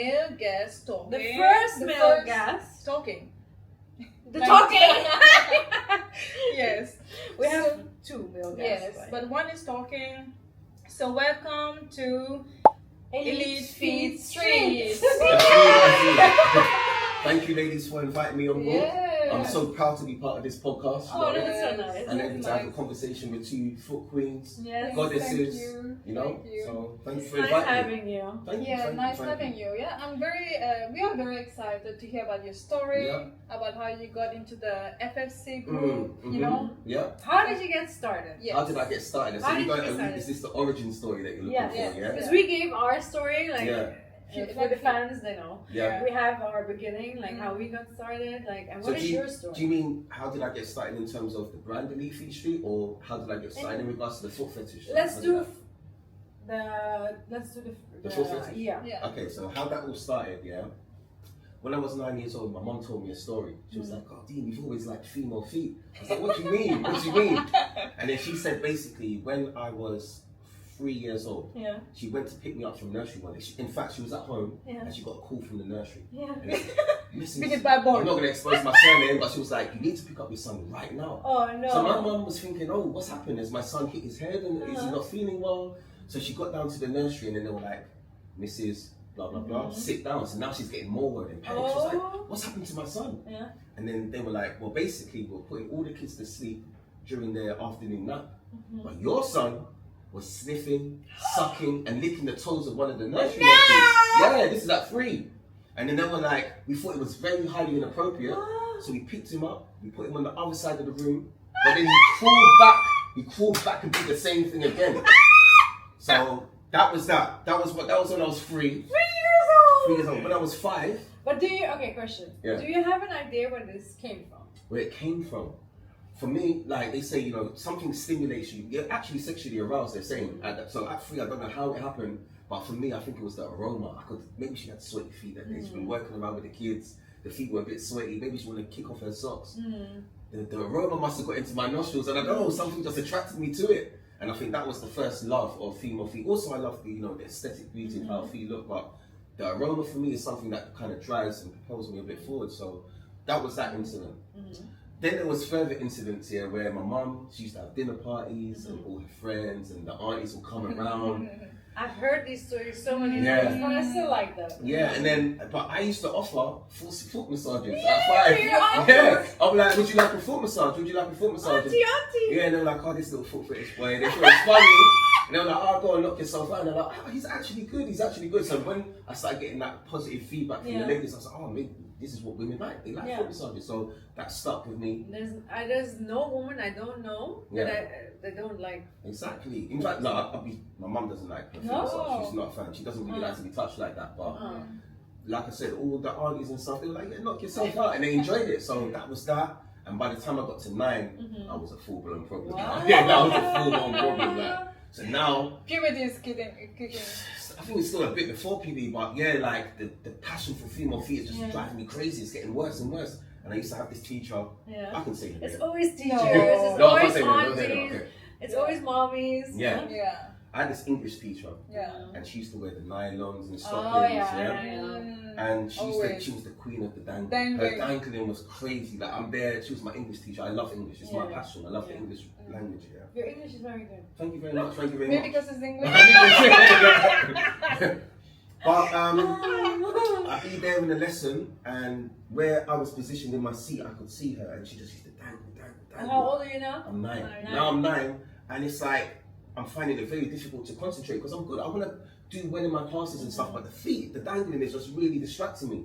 male guest talking. The first male guest talking. The talking. Yes. We have two male guests. Yes, but one is talking. So welcome to EliteFeetStreet. Thank you, ladies, for inviting me on board. Yeah. I'm so proud to be part of this podcast. Oh, that's so nice. And then to have a conversation with two foot queens, yes. goddesses, Thank you know. Thank you. So thank you It's for nice inviting having me. you. Thank you. Yeah, nice having you. Yeah, I'm very. We are very excited to hear about your story, about how you got into the FFC group. You know. Yeah. How did you get started? Yes. How did I get started? How So did you you get guys, started? is this the origin story that you're looking for? Yeah. Because we gave our story, like. Yeah. For the fans, they know. Yeah. We have our beginning, like how we got started, like, and what is your story? Do you mean how did I get started in terms of the brand EliteFeetStreet, or how did I get started in regards to the foot fetish? Let's do the foot fetish. Yeah. Okay, so how that all started, when I was 9 years old, my mum told me a story. She was like, "Oh, Dean, you've always liked female feet." I was like, "What do you mean? What do you mean?" And then she said, basically, when I was 3 years old, she went to pick me up from nursery one day. In fact, she was at home and she got a call from the nursery. And Mrs. I'm not going to expose my surname, but she was like, "You need to pick up your son right now." Oh no! So my mum was thinking, "Oh, what's happened? Has my son hit his head and is he not feeling well?" So she got down to the nursery and then they were like, "Mrs. blah blah blah, sit down." So now she's getting more worried and panicked. She was like, "What's happened to my son?" And then they were like, "Well, basically, we're putting all the kids to sleep during their afternoon nap, but your son was sniffing, sucking, and licking the toes of one of the nursery kids." Yeah, this is at 3. And then they were like, we thought it was very highly inappropriate, so we picked him up, we put him on the other side of the room, but then he crawled back and did the same thing again. So that was that. That was when I was 3. 3 years old! 3 years old. When I was 5. But question. Yeah. Do you have an idea where this came from? Where it came from? For me, like they say, something stimulates you. You're actually sexually aroused, they're saying. So at 3, I don't know how it happened, but for me, I think it was the aroma. Maybe she had sweaty feet that day. She's been working around with the kids. The feet were a bit sweaty. Maybe she wanted to kick off her socks. The aroma must have got into my nostrils, and I don't know, something just attracted me to it. And I think that was the first love of female feet. Also, I love the aesthetic beauty of how feet look, but the aroma for me is something that kind of drives and propels me a bit forward. So that was that incident. Then there was further incidents here where my mum, she used to have dinner parties and all her friends and the aunties will come around. I've heard these stories so many times, but I still like them. Yeah, and then, but I used to offer foot massages at 5. Yeah, I'm like, "Would you like a foot massage? Would you like a foot massage?" Auntie. Yeah, and they were like, "Oh, this little foot fetish boy." They thought it was funny. And they were like, "Oh, go and knock yourself out." And they're like, "Oh, he's actually good. So when I started getting that positive feedback from the ladies, I was like, "Oh, maybe this is what women like. They like foot massages." So that stuck with me. There's no woman I don't know that they don't like. Exactly. In fact, no, my mum doesn't like her feet massage. She's not a fan. She doesn't really like to be touched like that. But like I said, all the aunties and stuff, they were like, "Yeah, knock yourself out," and they enjoyed it. So that was that. And by the time I got to 9, I was a full-blown problem. Wow. Yeah, that was a full-blown problem. Like. So now, puberty is kicking. I think it's still a bit before puberty, but like the passion for female feet is just driving me crazy. It's getting worse and worse. And I used to have this teacher. I can say it's it. always teachers. No. It's always No, aunties. okay. It's always mommies. Yeah. I had this English teacher. And she used to wear the nylons and stockings. And she was the queen of the dangling. Her dangling was crazy. Like I'm there. She was my English teacher. I love English. It's my passion. I love the English language. Your English is very good. Thank you very much. Maybe because it's English. But I'd be there in the lesson, and where I was positioned in my seat, I could see her, and she just used to dangle. How old are you now? I'm 9. Now I'm 9, and it's like I'm finding it very difficult to concentrate because I'm good. I want to do well in my classes and stuff, but the dangling is just really distracting me.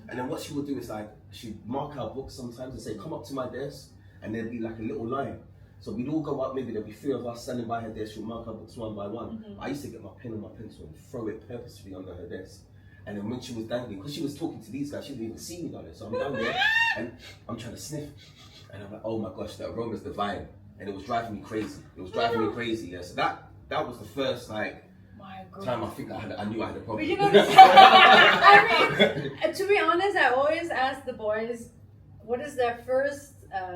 And then what she would do is like she'd mark our books sometimes and say, "Come up to my desk," and there'd be like a little line. So we'd all go up, maybe there'd be 3 of us standing by her desk, she'll mark our books one by one. I used to get my pen and my pencil and throw it purposefully under her desk. And then when she was dangling, because she was talking to these guys, she didn't even see me down there. So I'm down there and I'm trying to sniff. And I'm like, "Oh my gosh, that aroma's divine." And it was driving me crazy. Yeah. So that was the first time I think I knew I had a problem. But you know, I mean, to be honest, I always ask the boys, what is their first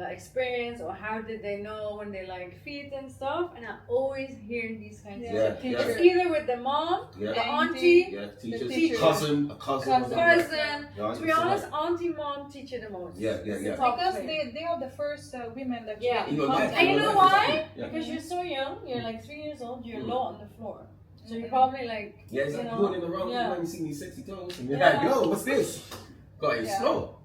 experience, or how did they know when they like feet and stuff? And I always hear these kinds of Yeah, things. yeah. It's either with the mom, Yeah. the auntie, Yeah, teachers, teacher. cousin, a cousin. cousin. Yeah, To be honest, auntie, mom, teacher the most. Yeah, yeah, It's yeah. the top Because three. they are the first women that Yeah. you In your get in life, contact And you in your know life, why? exactly. Yeah. Because you're so young, you're like 3 years old, you're Mm. low on the floor. So you're Mhm. probably like, Yeah, it's like you know, you're in the wrong yeah. when you see these sexy toes, and you're Yeah. like, yo, what's this? Got it Yeah. slow.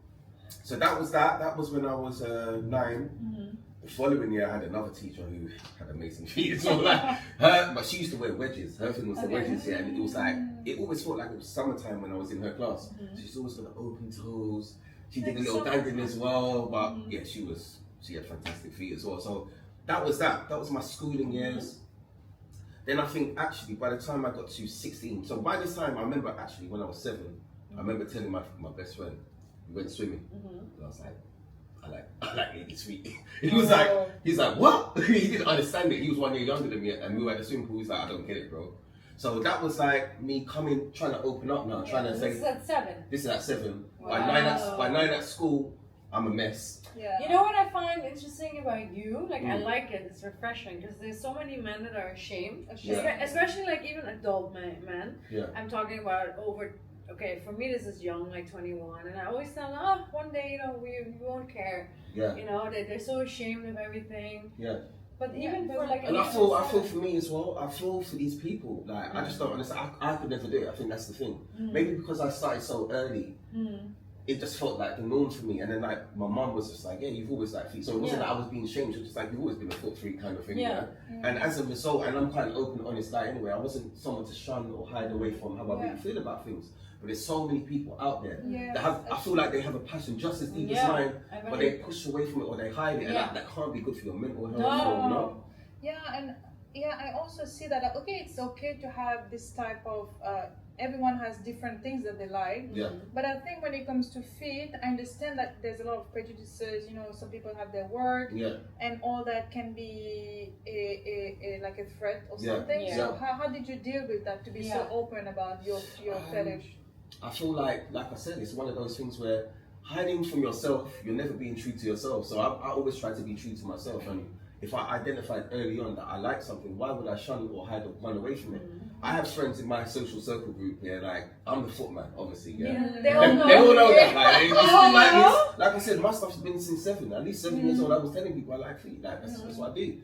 So that was that. That was when I was 9. Mhm. The following year, I had another teacher who had amazing feet. So like her, but she used to wear wedges. Her thing was the Okay. wedges, yeah. And it was like it always felt like it was summertime when I was in her class. Mhm. She's always got the open toes. She did a Like little summertime. dangling as well, but Mhm. yeah, she had fantastic feet as well. So that was that. That was my schooling years. Then I think actually by the time I got to 16, so by this time I remember actually when I was 7, I remember telling my best friend, we went swimming. Mhm. And I was like, I like ladies' feet. He's like, what? He didn't understand it. He was 1 year younger than me, and we were at the swimming pool. He's like, I don't get it, bro. So that was like me trying to open up now, trying to This say, is at 7. this is at 7. Wow. By 9 at school, I'm a mess. Yeah. You know what I find interesting about you? Like, I Mm. like it, it's refreshing, because there's so many men that are ashamed. Yeah. Especially like even adult men. Yeah. I'm talking about okay, for me this is young, like 21, and I always tell them, oh, one day, you know, we won't care. Yeah. You know, they're so ashamed of everything. Yeah. But Yeah, even but for like And I feel for me as well, I feel for these people. Like, I just don't understand. I could never do it. I think that's the thing. Maybe because I started so early, it just felt like the norm for me. And then like my mum was just like, yeah, you've always liked feet. So it wasn't Yeah. that I was being shamed. It was just like, you've always been a foot freak kind of thing. Yeah. Yeah. And as a result, and I'm quite an open, honest guy anyway, I wasn't someone to shun or hide away from how I really feel about things. But there's so many people out there Yeah. that have, I feel like they have a passion just as deep as Yeah. mine, I but they push away from it or they hide it. And Yeah. that can't be good for your mental health. No. Or, you know? Yeah, and I also see that okay, it's okay to have this type of everyone has different things that they like. Yeah. But I think when it comes to feet, I understand that there's a lot of prejudices. You know, some people have their work, Yeah. and all that can be like a threat or Yeah. something. Yeah. So how did you deal with that to be so open about your fetish? I feel like I said, it's one of those things where hiding from yourself, you're never being true to yourself. So I always try to be true to myself. And if I identified early on that I like something, why would I shun or hide or run away from it? I have friends in my social circle group, yeah, like I'm the footman, obviously, yeah. They all know. They all know that. Like, Oh. like I said, my stuff's been since 7. At least 7 years old, I was telling people I like feet. Like that's what I do.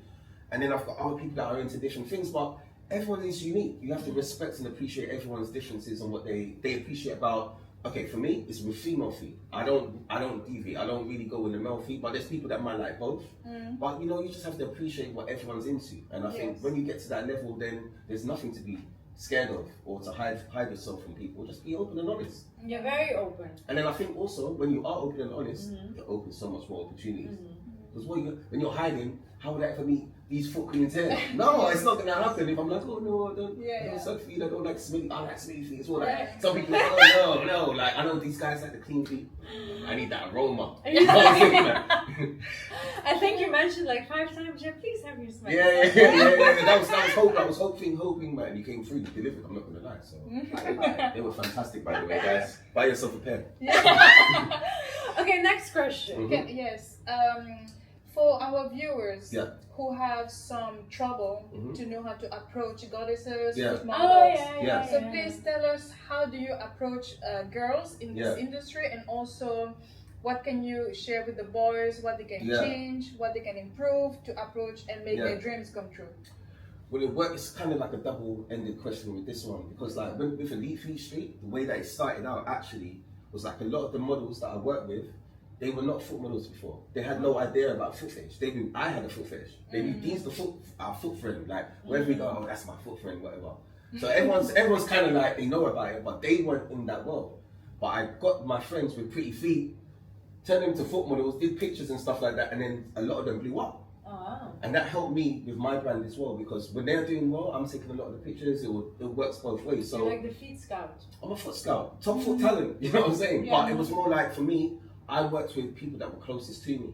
And then I've got other people that are into different things, but everyone is unique. You have to respect and appreciate everyone's differences and what they appreciate about. Okay, for me, it's with female feet. I don't deviate. I don't really go with the male feet, but there's people that might like both. But you know, you just have to appreciate what everyone's into. And I think when you get to that level, then there's nothing to be scared of or to hide yourself from people. Just be open and honest. You're very open. And then I think also when you are open and honest, it opens so much more opportunities. Because when you're hiding, how would I ever meet these foot queens here? No, it's not gonna happen. If I'm like, oh no, I don't suck feet, I don't like smelly, I like smelly feet. It's all like some people are like, oh no, like I know these guys like the clean feet. I need that aroma. I think you mentioned like 5 times, yeah, please have your smile. Yeah. That was hope. I was hoping, man. You came through, you delivered. I'm not gonna lie. So they were fantastic, by the way, guys. Buy yourself a pair. Okay, next question. Okay, yes. For our viewers Yeah. who have some trouble to know how to approach goddesses, Yeah. foot models. Yeah. So please tell us, how do you approach girls in this industry, and also what can you share with the boys, what they can change, what they can improve to approach and make their dreams come true? Well, it's kind of like a double-ended question with this one, because like with EliteFeetStreet, the way that it started out actually was like a lot of the models that I worked with, they were not foot models before. They had no idea about foot fetish. They knew I had a foot fetish. They knew Dean's our foot friend. Like wherever we go, oh, that's my foot friend, whatever. So everyone's kind of like, they know about it, but they weren't in that world. But I got my friends with pretty feet, turned them to foot models, did pictures and stuff like that, and then a lot of them blew up. And that helped me with my brand as well, because when they're doing well, I'm taking a lot of the pictures. It works both ways. So you're like the feet scout. I'm a foot scout, top foot talent. You know what I'm saying? But it was more like, for me, I worked with people that were closest to me.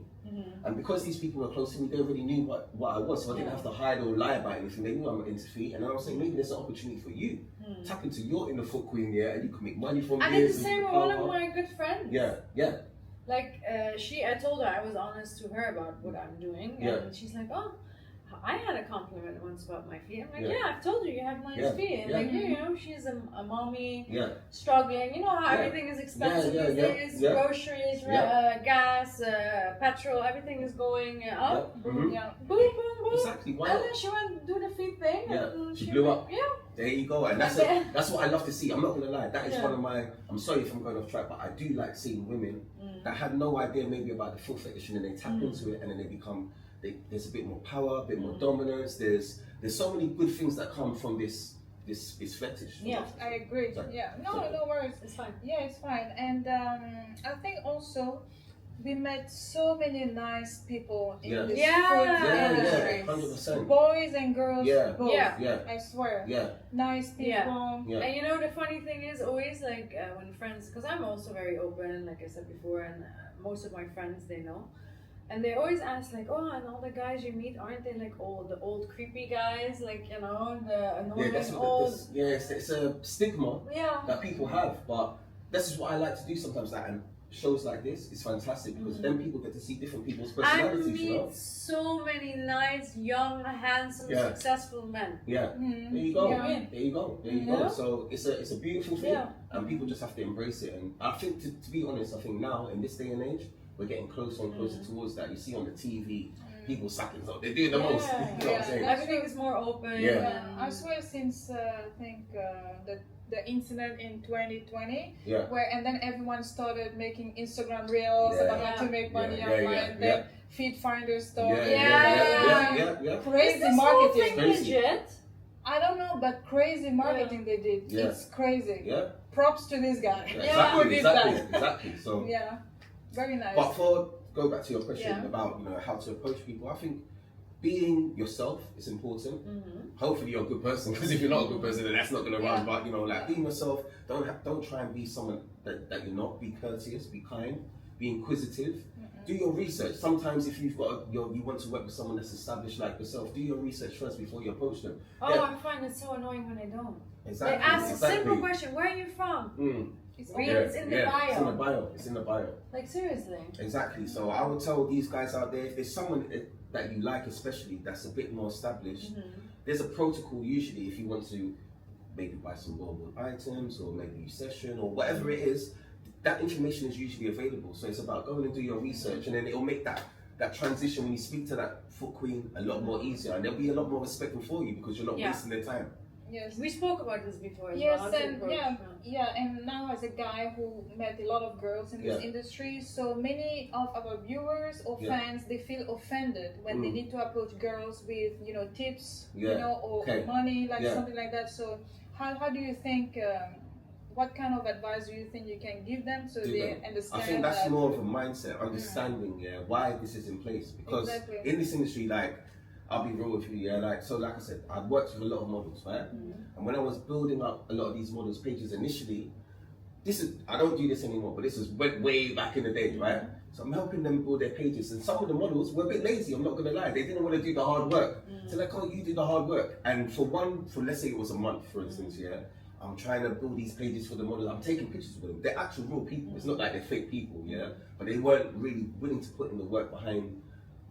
And because these people were close to me, they already knew what I was, so I didn't have to hide or lie about anything. They knew I'm into feet, and I was saying, maybe there's an opportunity for you. Tap into your inner foot queen, and you can make money from I this. did the same with one of my good friends. Yeah. like I told her I was honest to her about what I'm doing, and she's like, oh, I had a compliment once about my feet. I'm like, yeah, I've told you you have nice feet. And like, you know, she's a mommy, struggling. You know how everything is expensive these days, groceries, gas, petrol, everything is going up. Boom, boom, boom. Exactly. Why and not? then she went to do the feet thing. And she blew up. Yeah. There you go. And that's what I love to see. I'm not gonna lie. That is one of my. I'm sorry if I'm going off track, but I do like seeing women that had no idea maybe about the foot fetish, and then they tap into it, and then they become. There's a bit more power, a bit more dominance. There's so many good things that come from this fetish. Yeah, I agree. Sorry. Yeah, no worries. It's fine. Yeah, it's fine. And I think also we met so many nice people in this food industry. 100%. Boys and girls, both. Yeah. I swear. Yeah. Nice people. Yeah. And you know the funny thing is always like when friends, because I'm also very open, like I said before, and most of my friends they know. And they always ask like, oh, and all the guys you meet, aren't they like the old creepy guys, like, you know, the annoying it's a stigma that people have, but this is what I like to do sometimes. Like, and shows like this is fantastic because then people get to see different people's personalities. I meet so many nice, young, handsome, successful men. Yeah, there you go. There you go. There you go. So it's a beautiful thing, and people just have to embrace it. And I think, to be honest, I think now in this day and age, we're getting closer and closer towards that. You see on the TV, people sucking up. They're doing the most. You know what I'm saying? Everything is more open. Yeah. I swear since I think the incident in 2020, and then everyone started making Instagram reels about how to make money online. Then Feet Finder stuff. Crazy marketing. Legit? I don't know, but crazy marketing they did. It's crazy. Yeah. Props to this guy. Exactly. So very nice. But go back to your question about how to approach people, I think being yourself is important. Hopefully you're a good person, because if you're not a good person, then that's not going to run. But like being yourself, don't try and be someone that you're not. Be courteous, be kind, be inquisitive. Do your research. Sometimes if you've got you want to work with someone that's established like yourself, do your research first before you approach them. I find it so annoying when they don't. Exactly. They ask a simple question: where are you from? It's in the bio. It's in the bio. Like, seriously. Exactly. So I would tell these guys out there, if there's someone that you like, especially that's a bit more established, there's a protocol usually if you want to maybe buy some wearable items or maybe session or whatever it is. That information is usually available. So it's about going and do your research, and then it'll make that transition when you speak to that foot queen a lot more easier, and they'll be a lot more respectful for you because you're not wasting their time. Yes, we spoke about this before. And now as a guy who met a lot of girls in this industry, so many of our viewers or fans, they feel offended when they need to approach girls with tips, or money, like something like that. So how do you think? What kind of advice do you think you can give them so they understand? I think that's more of a mindset, understanding why this is in place. Because in this industry, like, I'll be real with you, like I said, I've worked with a lot of models, right? And when I was building up a lot of these models' pages initially, I don't do this anymore, but this was way back in the day, right? So I'm helping them build their pages, and some of the models were a bit lazy, I'm not gonna lie. They didn't want to do the hard work. So like, oh, you did the hard work. And for let's say it was a month, for instance, I'm trying to build these pages for the models. I'm taking pictures with them. They're actual real people. It's not like they're fake people, but they weren't really willing to put in the work behind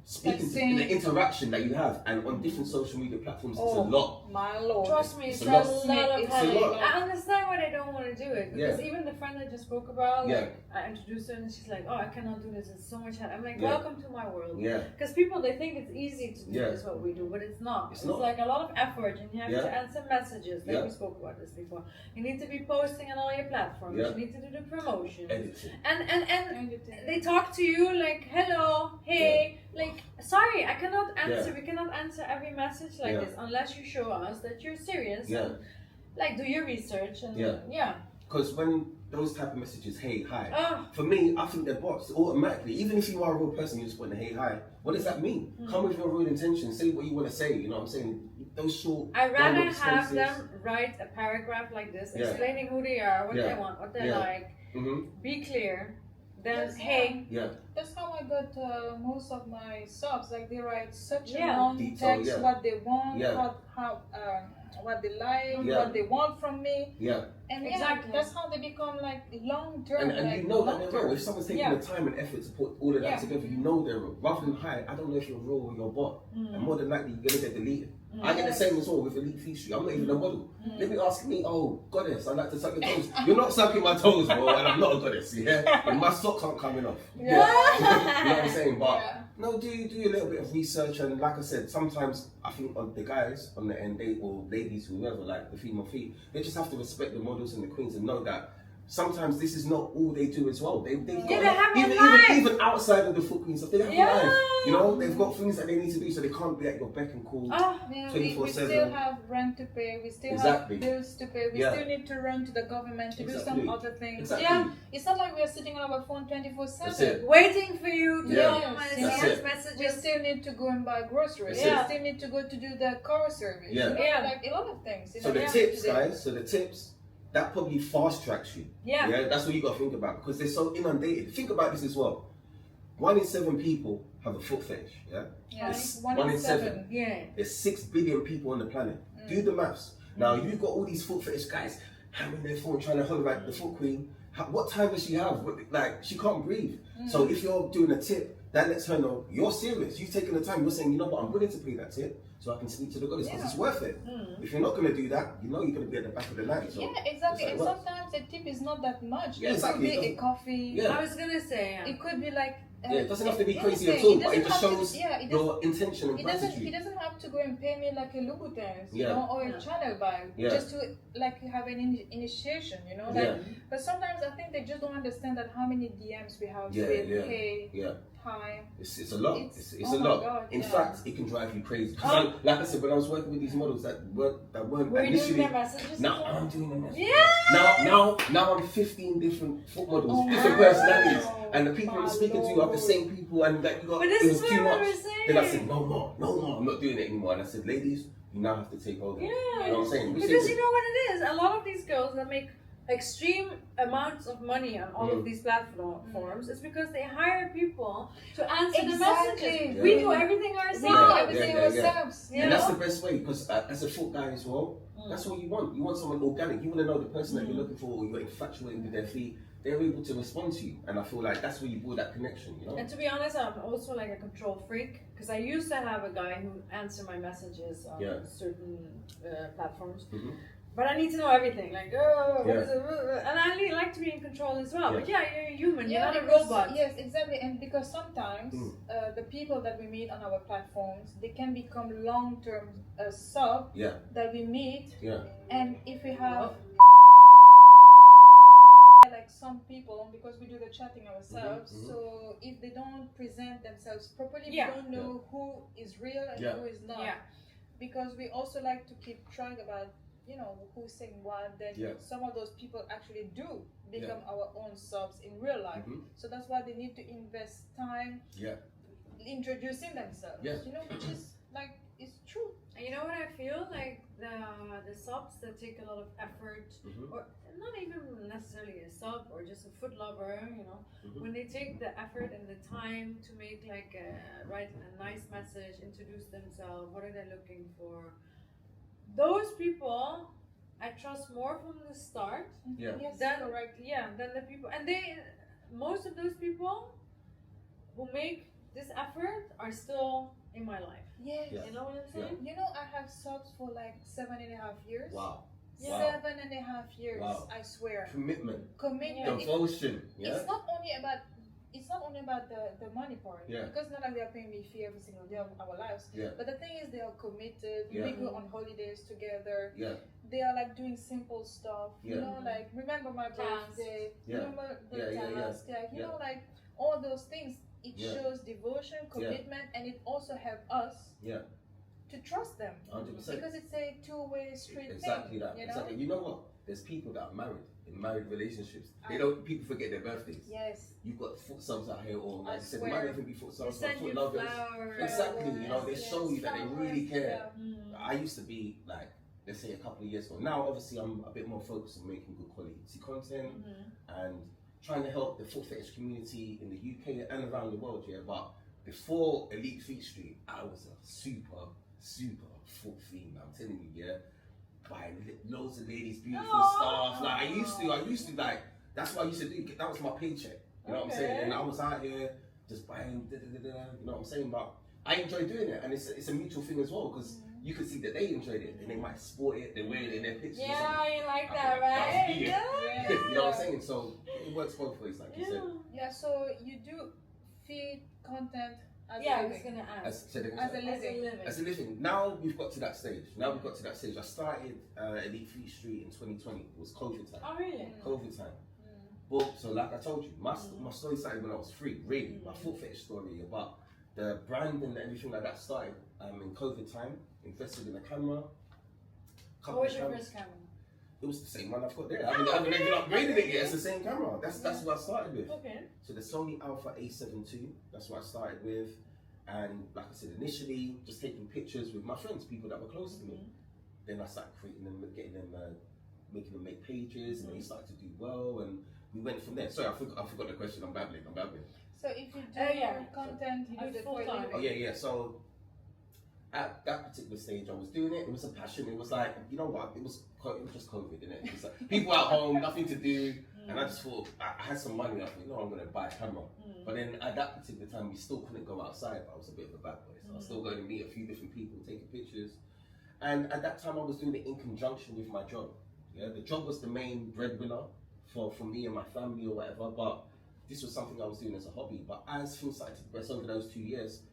speaking in the interaction that you have, and on different social media platforms, it's a lot. My lord, trust me, it's a lot of headache. I understand why they don't want to do it, because even the friend I just spoke about, like, I introduced her and she's like, oh, I cannot do this, it's so much headache. I'm like, welcome to my world. Because people, they think it's easy to do this, what we do, but it's not. It's like a lot of effort, and you have to answer messages, like we spoke about this before. You need to be posting on all your platforms, you need to do the promotion. And they talk to you like, hello, hey, like, sorry, I cannot answer. We cannot answer every message like this unless you show us that you're serious. And, like, do your research and Because when those type of messages, hey, hi, for me, I think they're bots automatically. Even if you are a real person, you just put in hey, hi. What does that mean? Come with your real intention. Say what you want to say. You know what I'm saying? Those short. I'd rather have them write a paragraph like this, explaining who they are, what they want, what they like. Be clear. Then, hey, that's how I got most of my subs. Like they write such a long text, what they want, how what they like, what they want from me. Yeah. And that's how they become like long term. And like, you know that they're real. If someone's taking the time and effort to put all of that together, you know they're real. Rather than hide, I don't know if you're real or you're bot. And more than likely, you're gonna get deleted. I get the same as well with EliteFeetStreet. I'm not even a model. They be asking me, oh, goddess, I like to suck your toes. You're not sucking my toes, bro, and I'm not a goddess, yeah? And my socks aren't coming off. Yeah. You know what I'm saying? But no, do a little bit of research, and like I said, sometimes I think on the guys on the end, or ladies, whoever, like the female feet, they just have to respect the models and the queens and know that sometimes this is not all they do as well. They've got even outside of the foot queen stuff, they have a life. You know, they've got things that they need to do, so they can't be at your beck and call 24/7. We still have rent to pay. We still have bills to pay. We still need to run to the government to do some other things. It's not like we are sitting on our phone 24/7 waiting for you to send messages. We still need to go and buy groceries. We still need to go to do the car service. Like a lot of things. So the tips, guys. So the tips. That probably fast tracks you. Yeah. That's what you got to think about, because they're so inundated. Think about this as well. 1 in 7 people have a foot fetish. Yeah. 1 in 7. Yeah. There's 6 billion people on the planet. Do the maths. Now you've got all these foot fetish guys hammering their phone trying to holler at the foot queen. What time does she have? Like, she can't breathe. So if you're doing a tip, that lets her know you're serious. You've taken the time. You're saying, you know what, I'm willing to pay that tip so I can speak to the goddess, because it's worth it. If you're not going to do that, you know you're going to be at the back of the line. So exactly. And sometimes a tip is not that much. Yeah, it could be a coffee. I was going to say, it could be like... it doesn't have to be crazy at all, but it just shows your intention and gratitude. He doesn't have to go and pay me like a Louboutin, you know, or a Chanel bag, just to like have an initiation, you know. Like, but sometimes I think they just don't understand that how many DMs we have with hey, hi. It's a lot. It's a lot. God, in fact, it can drive you crazy. Because like I said, when I was working with these models that weren't initially. Doing their messages. Now I'm doing the messages. Now I'm 15 different foot models, different personalities, and the people I'm speaking to are the same people, and like it was too much. Then I said, no more, I'm not doing it anymore. And I said, ladies, you now have to take over. Yeah. You know what I'm saying? Because you know what it is? A lot of these girls that make extreme amounts of money on all of these platforms, it's because they hire people to answer the messages. We do everything ourselves. And that's the best way, because as a foot guy as well, that's what you want. You want someone organic. You want to know the person that you're looking for, or you're infatuated with their feet. They're able to respond to you, and I feel like that's where you build that connection, you know. And to be honest, I'm also like a control freak, because I used to have a guy who answered my messages on certain platforms. But I need to know everything, like, what is it? And I really like to be in control as well. But you're a human, you're not a robot. Yes, exactly. And because sometimes the people that we meet on our platforms, they can become long-term sub that we meet. And if we have like some people, because we do the chatting ourselves, so if they don't present themselves properly, we don't know who is real and who is not. Because we also like to keep track about, you know, who's saying what, then some of those people actually do become our own subs in real life. So that's why they need to invest time introducing themselves. You know, which is like, it's true. And you know what I feel? Like the subs that take a lot of effort, or not even necessarily a sub or just a foot lover, you know, when they take the effort and the time to make like write a nice message, introduce themselves, what are they looking for? Those people I trust more from the start than the people, and most of those people who make this effort are still in my life. Yes. You know what I'm saying? You know, I have subs for like 7.5 years. Wow. 7.5 years, I swear. Commitment. Devotion. Yeah. It's not only about the money part. Because not like they are paying me fee every single day of our lives. But the thing is, they are committed. We go on holidays together. They are like doing simple stuff. You know, like remember my birthday. Remember the task. You know, like all those things. It shows devotion, commitment, and it also helps us to trust them. 100%. Because it's a two-way street exactly thing. That. You know? Exactly. You know what? There's people that are married, in married relationships. People forget their birthdays. Yes. You've got foot subs out here, or like I said, swear. might even be foot subs, They foot lovers. Exactly. You know, they show you that they really care. I used to be like, let's say a couple of years ago. Now, obviously, I'm a bit more focused on making good quality content and trying to help the foot fetish community in the UK and around the world, yeah. But before EliteFeetStreet, I was a super foot fiend. I'm telling you, yeah. Buying loads of ladies' beautiful stuff. Like I used to like. That's what I used to do. That was my paycheck. You know what I'm saying? And I was out here just buying. You know what I'm saying? But I enjoy doing it, and it's a mutual thing as well because you can see that they enjoyed it and they might sport it. They wear it in their pictures. Yeah, you like that, right? Yeah. You know what I'm saying? So it works both ways, like you said. Yeah. So you do feed content. As I was gonna ask. As a living. Now we've got to that stage. I started EliteFeetStreet in 2020. It was COVID time. Oh really? COVID time. But so like I told you, my story started when I was free. Really, my foot fetish story about the brand and everything like that started in COVID time. Invested in a camera. What was your first camera? It was the same one I've got there. I haven't even upgraded it yet. It's the same camera. That's what I started with. Okay. So the Sony Alpha A7 II, that's what I started with. And like I said, initially just taking pictures with my friends, people that were close to me. Then I started creating them, getting them, making them make pages, and they started to do well. And we went from there. Sorry, I forgot the question. I'm babbling. So if you do content, you do the full time. Oh yeah. So at that particular stage, I was doing it. It was a passion. It was like, you know what? It was just COVID, innit? It was like people at home, nothing to do, and I just thought I had some money. I thought, you know, I'm gonna buy a camera. But then at that particular time, we still couldn't go outside. I was a bit of a bad boy, so I was still going to meet a few different people, taking pictures. And at that time, I was doing it in conjunction with my job. Yeah, the job was the main breadwinner for me and my family or whatever. But this was something I was doing as a hobby. But as things started to progress over those 2 years,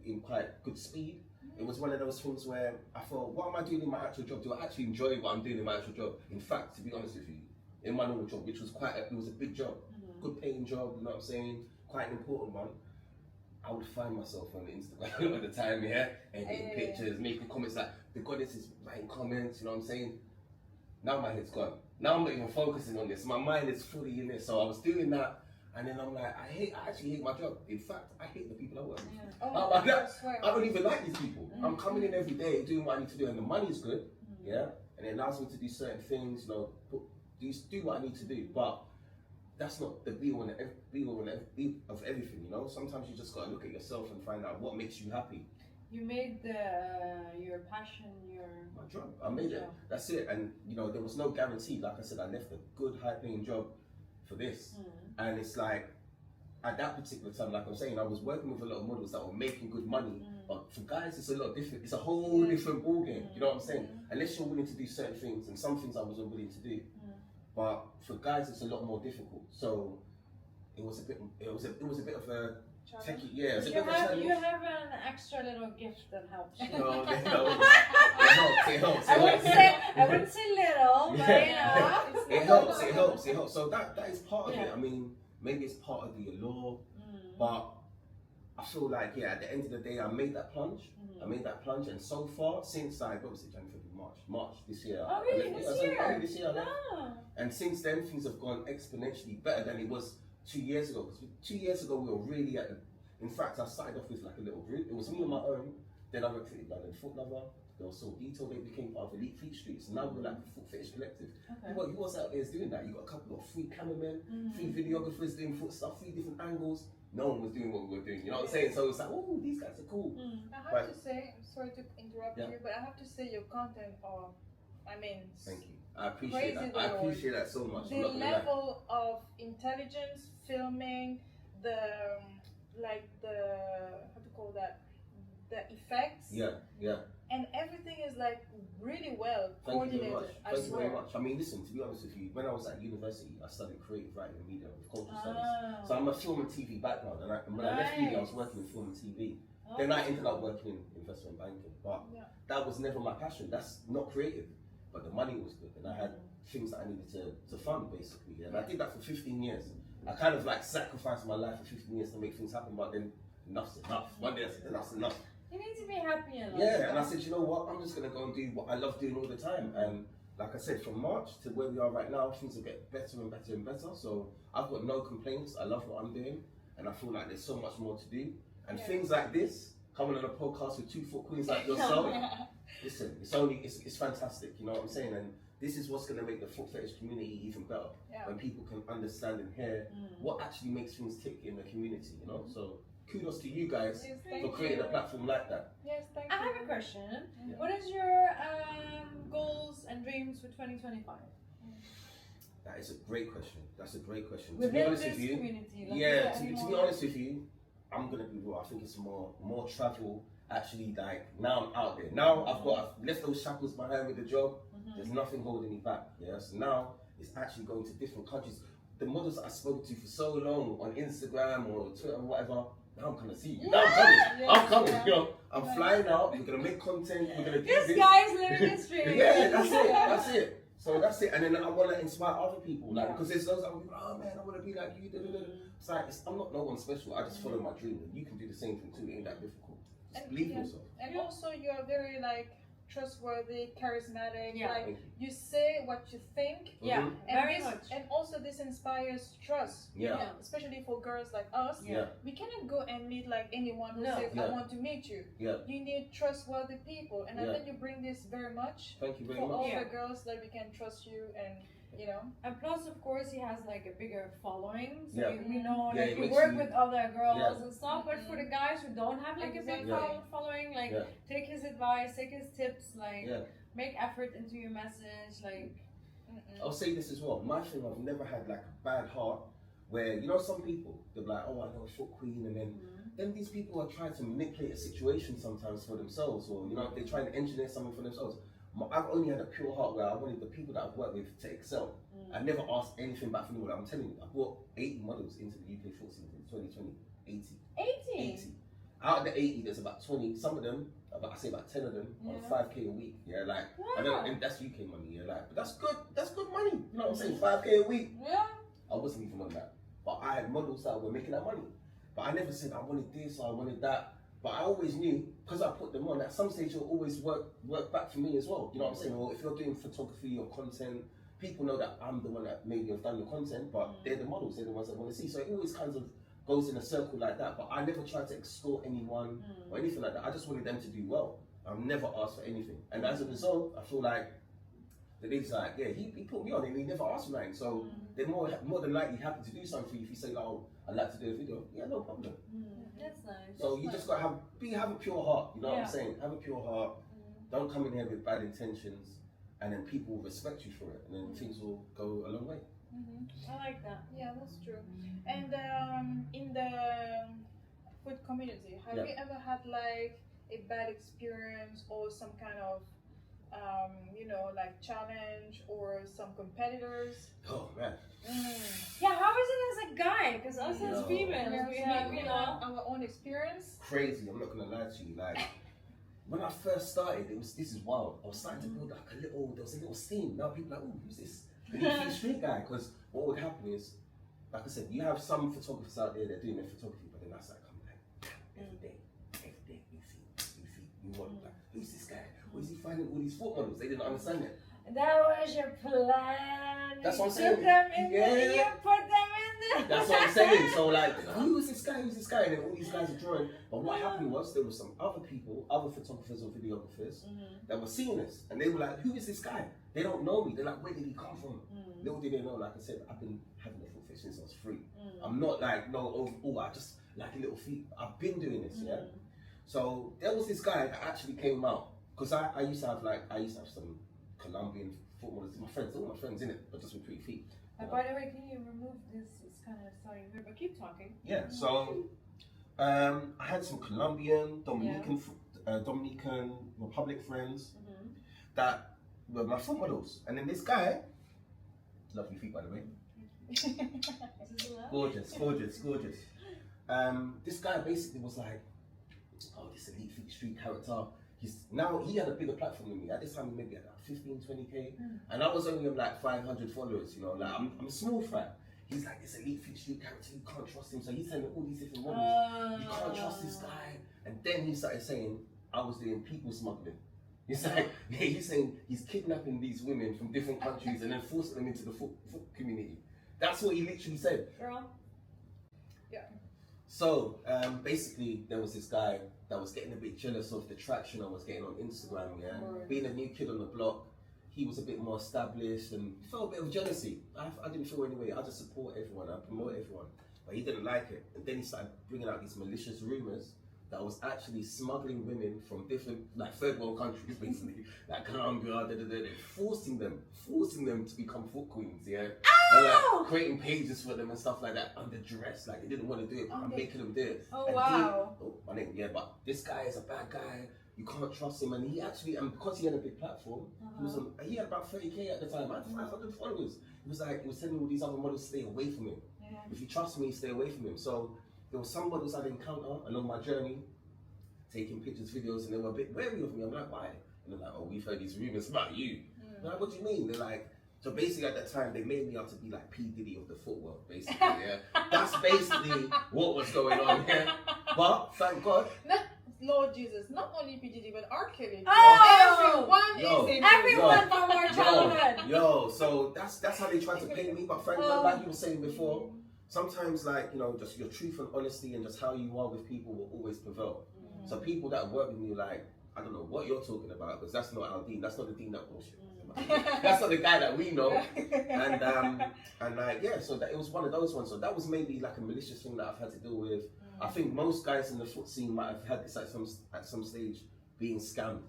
in quite good speed, it was one of those things where I thought, what am I doing in my actual job? Do I actually enjoy what I'm doing in my actual job? In fact, to be honest with you, in my normal job, which was it was a big job, good paying job, you know what I'm saying, quite an important one, I would find myself on Instagram at the time, editing pictures, making comments like, the goddess is writing comments, you know what I'm saying? Now my head's gone. Now I'm not even focusing on this. My mind is fully in this. So I was doing that. And then I'm like, I actually hate my job. In fact, I hate the people I work with. I don't even like these people. I'm coming in every day doing what I need to do, and the money's good, and it allows me to do certain things, do what I need to do. But that's not the be all and end of everything, you know. Sometimes you just gotta look at yourself and find out what makes you happy. You made your passion my job. I made it. That's it. And there was no guarantee. Like I said, I left a good, high-paying job for this, and it's like at that particular time, like I'm saying, I was working with a lot of models that were making good money, but for guys it's a lot different. It's a whole different ballgame. You know what I'm saying? Unless you're willing to do certain things, and some things I wasn't willing to do, but for guys it's a lot more difficult. So it was a bit of a techie, you have an extra little gift that helps you. No, it helps. I wouldn't say little, but it helps. So that is part of it. I mean, maybe it's part of the allure, but I feel like at the end of the day, I made that plunge. And so far, since what was it, January, March this year. Oh really? This year? No. And since then, things have gone exponentially better than it was 2 years ago. Because 2 years ago, we were really at in fact, I started off with like a little group. It was me on my own. Then I recruited London Foot Lover. They were so detailed, they became part of EliteFeetStreet. So now we're like a foot fetish collective. Okay. Who else out there is doing that? You got a couple of free cameramen, 3 videographers doing foot stuff, 3 different angles. No one was doing what we were doing. You know what I'm saying? So it's like, oh, these guys are cool. I have to say, sorry to interrupt you, but I have to say your content thank you. I appreciate that. I appreciate that so much. The level of intelligence, filming, the the effects. Yeah. And everything is like really well coordinated. Thank you very much. I mean, listen, to be honest with you, when I was at university, I studied creative writing and media with cultural studies. So I'm a film and TV background, and when I left uni, I was working in film and TV. Then I ended up working in investment banking, but that was never my passion. That's not creative, but the money was good, and I had things that I needed to fund basically. And I did that for 15 years. I kind of like sacrificed my life for 15 years to make things happen, but then enough's enough. One day I said enough's enough. You need to be happy in life. Yeah, and I said, you know what? I'm just gonna go and do what I love doing all the time. And like I said, from March to where we are right now, things will get better and better and better. So I've got no complaints. I love what I'm doing, and I feel like there's so much more to do. And things like this, coming on a podcast with 2 foot queens like yourself, listen, it's fantastic. You know what I'm saying? And this is what's going to make the foot fetish community even better. When people can understand and hear what actually makes things tick in the community, you know. So kudos to you guys for creating a platform like that. Yes, thank you. I have a question. What is your goals and dreams for 2025? That is a great question. That's a great question. Within to be honest this with you, community, to be honest with you, I'm gonna be real. I think it's more travel. Actually, like now I'm out there. Now I've left those shackles behind with the job. There's nothing holding me back. Yeah. So now it's actually going to different countries. The models I spoke to for so long on Instagram or Twitter or whatever. Now I'm gonna see you. Now I'm coming. You know, I'm flying out. We're gonna make content. We're gonna do this. Guy's living his dream. Yeah, that's it. So that's it. And then I want to inspire other people, like because there's those that will be, oh man, I want to be like you. It's like I'm not no one special. I just follow my dream, and you can do the same thing too. It ain't that difficult. Just believe yourself. And also, you're very like trustworthy, charismatic. Yeah. Like you say what you think. Yeah, very much. And also, this inspires trust. Yeah. You know, especially for girls like us. Yeah. We cannot go and meet like anyone who says, "I want to meet you." Yeah. You need trustworthy people, and I think you bring this very much. Thank you very for much. all the girls that we can trust you and. You know, and plus, of course, he has like a bigger following, so we know Yeah, like you work with other girls and stuff. But for the guys who don't have like a big following, like take his advice, take his tips, like make effort into your message. Like, I'll say this as well. My thing, I've never had like a bad heart where you know some people they're like, oh, I know a foot queen, and then these people are trying to manipulate a situation sometimes for themselves, or you know they try and engineer something for themselves. I've only had a pure heart where I wanted the people that I've worked with to excel. I never asked anything back from anyone. I'm telling you, I brought 80 models into the UK foot scene in 2020. 80. Out of the 80, there's about 20. Some of them, I say about 10 of them, on 5k a week. Yeah, like I don't. And that's UK money. Yeah, like, but that's good. That's good money. You know what I'm saying? 5k a week. Yeah. I wasn't even on that, but I had models that were making that money. But I never said I wanted this or I wanted that. But I always knew, because I put them on, at some stage it'll always work back for me as well. You know what I'm saying? Or if you're doing photography or content, people know that I'm the one that maybe have done the content, but they're the models, they're the ones that want to see. So it always kind of goes in a circle like that. But I never tried to extort anyone or anything like that. I just wanted them to do well. I've never asked for anything. And as a result, I feel like the lady's like, yeah, he put me on and he never asked for anything. So they're more than likely happy to do something for you if you say, oh, I'd like to do a video. Yeah, no problem. That's nice. So you just gotta have a pure heart, you know what I'm saying? Have a pure heart. Don't come in here with bad intentions, and then people will respect you for it, and then things will go a long way. I like that. Yeah, that's true. And in the food community, have you ever had like a bad experience or some kind of you know, like challenge or some competitors? Oh man. Yeah, how is it as a guy? Because us as females, we have, you know, our own experience. Crazy, I'm not gonna lie to you. Like when I first started, this is wild. I was starting to build like there was a little scene. Now people are like, oh, who's this EliteFeetStreet guy? Because what would happen is, like I said, you have some photographers out there that are doing their photography, but then that's like coming like every day, new feet, new model. Like, who's this guy? Where is he finding all these foot models? They didn't understand it. That was your plan. That's what I'm saying. You put them in there. That's what I'm saying. So like, who is this guy? Who's this guy? And then all these guys are drawing. But what happened was there were some other people, other photographers or videographers that were seeing this, and they were like, who is this guy? They don't know me. They're like, where did he come from? Little did they know, like I said, I've been having a foot fetish since I was 3. I'm not like, I just like a little feet. I've been doing this, yeah? So there was this guy that actually came out. Because I used to have some Colombian foot models. My friends, all my friends in it, but just with pretty feet. By the way, can you remove this? It's kind of starting weird, but keep talking. Yeah, so I had some Colombian, Dominican Republic friends that were my foot models. And then this guy, lovely feet by the way. Gorgeous. This guy basically was like, oh, this EliteFeetStreet character. He had a bigger platform than me. At this time, he maybe had like 15, 20k. And I was only on like 500 followers, you know, like I'm a small frat. He's like, this EliteFeetStreet character, you can't trust him. So he's sending all these different models. You can't trust this guy. And then he started saying, I was doing people smuggling. He's like, he's saying he's kidnapping these women from different countries and then forcing them into the foot community. That's what he literally said. Girl. Yeah. So basically, there was this guy that was getting a bit jealous of the traction I was getting on Instagram. Yeah, being a new kid on the block, he was a bit more established and felt a bit of jealousy. I didn't feel anyway. I just support everyone. I promote everyone. But he didn't like it. And then he started bringing out these malicious rumors that I was actually smuggling women from different, like third world countries, basically, like Colombia, forcing them to become foot queens, yeah? And like creating pages for them and stuff like that under duress. Like they didn't want to do it, but I'm making them do it. Oh, and wow. My name, yeah, but this guy is a bad guy. You can't trust him. And he actually, and because he had a big platform, he had about 30K at the time, I had 500 followers. He was telling all these other models, stay away from him. Yeah. If you trust me, stay away from him. So there was some models I'd encounter along my journey, taking pictures, videos, and they were a bit wary of me. I'm like, why? And they're like, oh, we've heard these rumors about you. I'm like, what do you mean? They're like, so basically at that time, they made me out to be like P. Diddy of the footwork, basically, yeah? That's basically what was going on here. But thank God. Lord Jesus, not only P. Diddy, but R. Kelly. Everyone from our childhood. So that's how they tried to paint me. But thank God, like you were saying before, sometimes like, you know, just your truth and honesty and just how you are with people will always prevail. So people that work with me, like, I don't know what you're talking about, because that's not our dean. That's not the dean that bullshit. That's not the guy that we know. And like, yeah, so that it was one of those ones. So that was maybe like a malicious thing that I've had to deal with. I think most guys in the foot scene might have had this at some stage being scammed.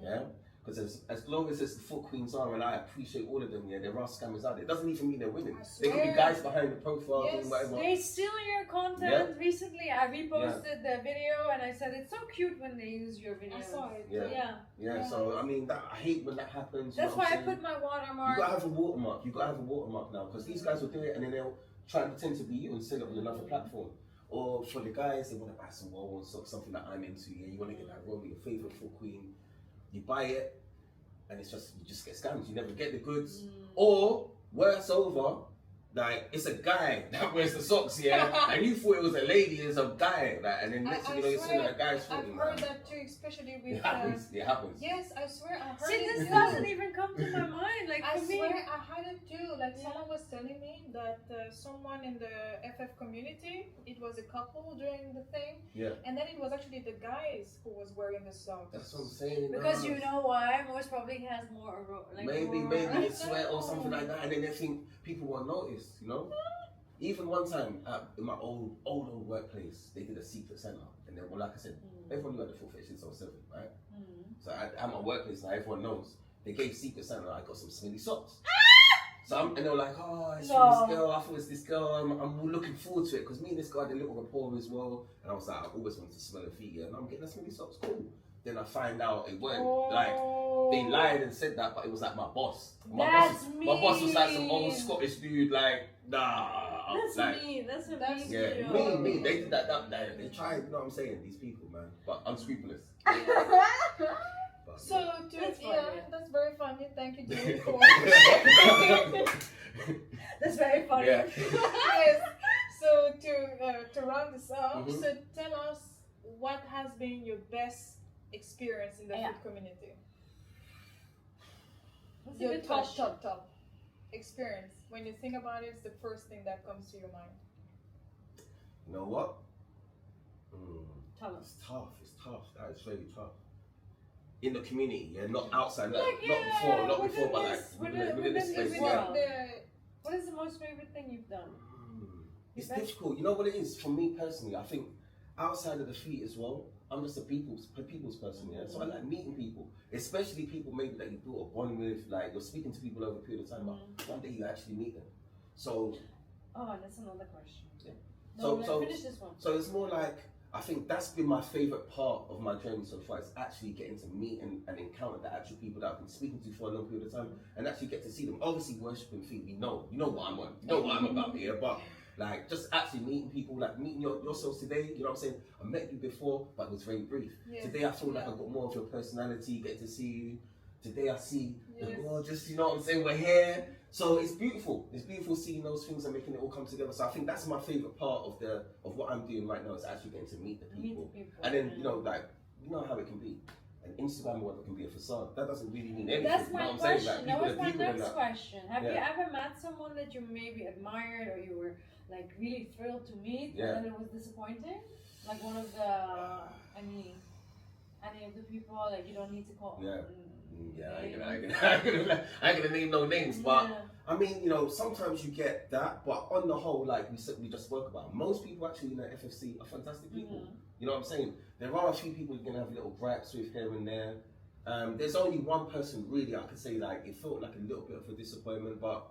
Yeah. Because as long as the foot queens are, and I appreciate all of them, yeah, there are scammers out there. It doesn't even mean they're women. They can be guys behind the profile and whatever. They steal your content. Yeah. Recently, I reposted the video and I said it's so cute when they use your video. I saw it. Yeah. So I mean, I hate when that happens. That's why I put my watermark. You gotta have a watermark. You gotta have a watermark now, because these guys will do it and then they'll try and pretend to be you and sell it on another platform. Or for the guys, they want to buy some Wall or something that I'm into. Yeah, you want to get that Romy, your favorite foot queen. You buy it. And you just get scammed. You never get the goods. Or worse over, like it's a guy that wears the socks, yeah, and you thought it was a lady, it's a guy, like, and then next thing you know, you're seeing a guy's foot. I've heard that too, especially with. It happens. Yes, I swear I heard it. See, this doesn't even come to my mind. Like I for swear me, I had it too. Like someone was telling me that someone in the FF community, it was a couple doing the thing. Yeah. And then it was actually the guys who was wearing the socks. That's what I'm saying. Because you know why? Most probably has more. Like maybe it's sweat or something like that, and then they think people won't notice. You know. Even one time in my old workplace, they did a secret Santa, and then, well, like I said, everyone knew at the full fetish since I was 7, right? So at my workplace now, everyone knows they gave secret Santa. I got some smelly socks. So and they were like, oh, it's from this girl. I thought it's this girl. I'm looking forward to it because me and this guy had a little rapport as well. And I was like, I always wanted to smell her feet, yeah, and I'm getting the smelly socks, cool. Then I find out it weren't like they lied and said that, but it was like my boss. My boss was like some old Scottish dude, like nah. That's like, me. That's me. Me. They did that. They tried. You know what I'm saying? These people, man, but unscrupulous. So that's very funny. Thank you, Jimmy, for. That's very funny. Yeah. Yes. So to round this up, so tell us what has been your best experience in the food community. That's your top experience. When you think about it, it's the first thing that comes to your mind. You know what? Tell us. It's tough. That is very tough. In the community, not outside, not before, but like within this space. What is the most favorite thing you've done? It's difficult. You know what it is? For me personally, I think outside of the feet as well, I'm just a people's person, yeah. So I like meeting people, especially people maybe that you built a bond with, like you're speaking to people over a period of time, but one day you actually meet them. So. Oh, that's another question. Yeah. So finish this one. So it's more like, I think that's been my favorite part of my journey so far. Is actually getting to meet and encounter the actual people that I've been speaking to for a long period of time, and actually get to see them. Obviously, worshiping feet, you know what I'm on, you know what I'm about here, but. Like, just actually meeting people, like meeting yourselves today, you know what I'm saying? I met you before, but it was very brief. Yes. Today I feel like I got more of your personality, get to see you. Today I see the gorgeous, you know what I'm saying? We're here. So it's beautiful. It's beautiful seeing those things and making it all come together. So I think that's my favourite part of what I'm doing right now, is actually getting to meet the people. And then, you know how it can be. An Instagram or whatever can be a facade. That doesn't really mean anything. That's my question. Like, that was my next question. Have you ever met someone that you maybe admired or you were like really thrilled to meet, and then it was disappointing? Like one of the any of the people, like you don't need to call. Yeah, I ain't gonna name no names, but I mean, you know, sometimes you get that, but on the whole, like we just spoke about, most people actually in the FFC are fantastic people. You know what I'm saying? There are a few people you're gonna have little gripes with here and there. There's only one person really I could say like it felt like a little bit of a disappointment, but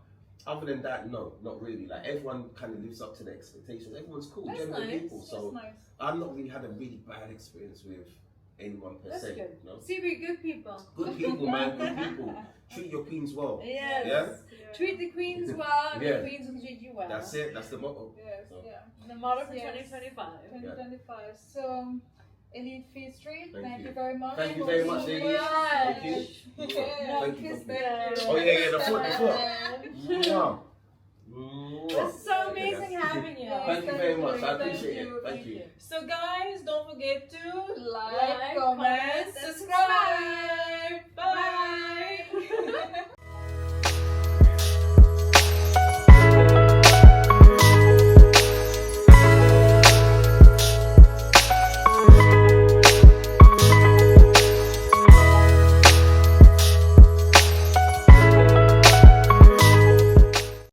other than that, no, not really. Like everyone kind of lives up to their expectations. Everyone's cool, genuine people. So I've not really had a really bad experience with anyone per se. Good. You know? See, we're good people. Good people, man. Good people. Treat your queens well. Yes. Yeah? Treat the queens well, and the queens will treat you well. That's it. That's the motto. Yes. So. The motto for 2025. 2025. So. EliteFeetStreet, thank you very much. Thank you very much, ladies. Thank you. Thank you. Oh yeah, the foot. It's so amazing having you. Thank you very much. I appreciate it. Thank you. So guys, don't forget to like, comment, subscribe.